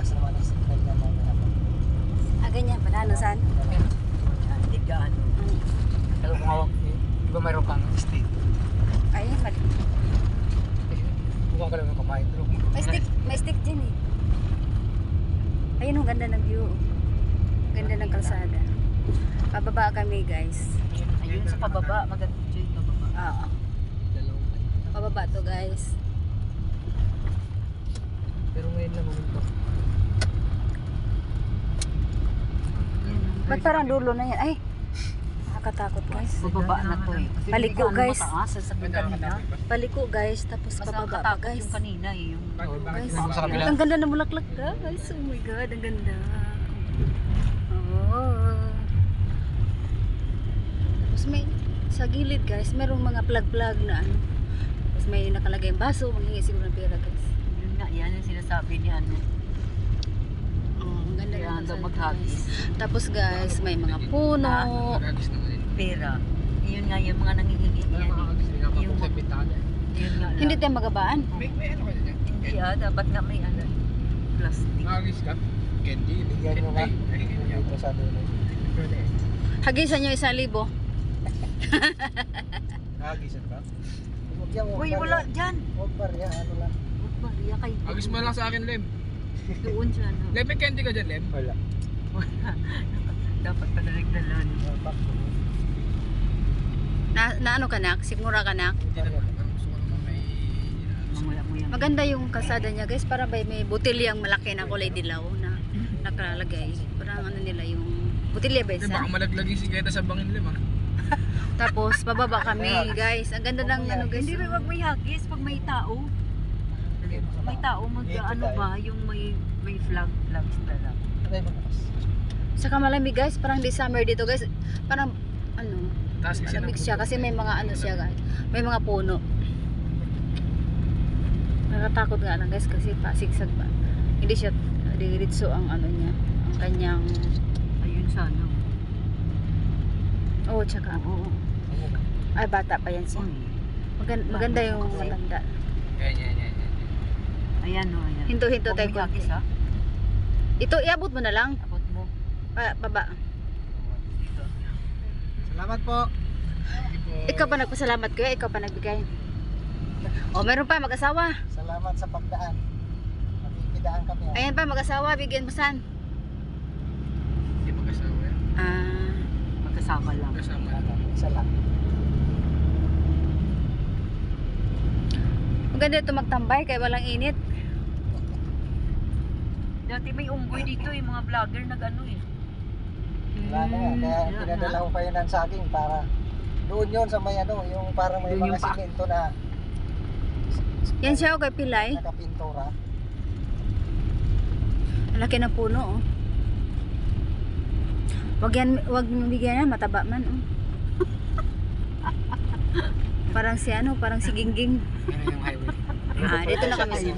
kasama ng signal na mga ano. Ah, ganyan pala. Ano, saan? Tigaan. Pero kung hawak, di ba mayroon kang stick? Ay, mali. Buka ka lang ng kamay. Pero kung May stick dyan eh. Ayun, ang ganda ng view. Ganda ng kalsada. Pababa kami, guys. ayun sa pababa, maganda dyan yung pababa. Oo. Pababa to, guys. Pero ngayon lang umunto. Ba't parang dulo na yan? Ay! Nakakatakot, guys. Pababa na to eh. Kasi Paliko, hindi ka guys. mataas sa sabi kanina. Paliko, guys. Tapos Mas pababa pa, nakakatakot guys. yung kanina eh. Yung Guys, sa kabila. ang ganda ng bulaklak, guys. Oh my God, ang ganda. Oh. Tapos may, sa gilid, guys, merong mga plug-plug na ano. Tapos may nakalagay yung baso, manghingi siguro ng pera, guys. Yun nga, yan yung sinasabi ni ano. Oh, ang ganda Kaya ng hanggang kalsada, maghagis. guys. Tapos, guys, may mga puno. Pera. Yun nga yung mga nangihingi yan eh. Yung, yun nga lang. Hindi tayo magabaan. May ano ka dyan? Hindi dapat nga may ano. Plastic. Nakagis ka? Candy? Bigyan nyo nga. Ay, Dito sa dulo. Hagisan nyo 1,000. Nakagisan ka? Huwag Uy, wala dyan. Huwag barya, ano lang. Huwag ba? Riya kayo. Agis mo lang sa akin, Lem. Doon siya, no? Lem, may candy ka dyan, Lem? Wala. Dapat pala nagdalan. Na ano ka, nak? Sigmura ka, nak? Hindi naman. Ang gusto ko naman may... Mamaya mo yan. Maganda yung kalsada niya, guys. Para may botilyang malaki na kulay dilaw na nakalagay. Parang ano nila yung botilya ba Hindi, isa? baka malaglagin si Keta sa bangin, Lem, ha? Tapos pababa kami, guys. Ang ganda ng ano, guys. Hindi, wag may hagis pag may tao. May tao mag ano ba, yung may flags talaga. Patay mo bukas. Saka malamig, guys. Parang di summer dito, guys. Parang ano, Taas kasi malamig ng siya kasi may mga ano siya, guys. May mga puno. Nakatakot nga lang, guys, kasi pasigsag ba. Hindi siya diretso ang ano niya, ang kanyang Ayun sana. tsaka ay bata pa yan siya. Maganda yung matanda. Yan. Ayan o, ayan. Hinto-hinto Huwag tayo may hagis konti. ha. Ito, iabot mo na lang. Abot mo. Baba. Dito. Salamat po. Ikaw pa nagpasalamat kuya, ikaw pa nagbigay. Meron pa mag-asawa. Salamat sa pagdaan. Makikidaan kami. Ayan pa mag-asawa, bigyan mo san. Hindi mag-asawa yan. Magkasama lang. Kasama lang. Isa lang. Maganda ito magtambay kaya walang init. Dati may unggoy dito yung mga vlogger nag-ano eh. Wala na nga. Kaya Wala pinadala na. ko pa yun ng saging para doon yun sa may ano, yung parang may Doon mga yung pa- simento na Yan siya kay Pilay. nakapintura. Ang laki ng puno oh. Wag mo bigyan yan, mataba man oh. Parang si ano, parang si Gingging. Yan yung highway. Dito na kami sa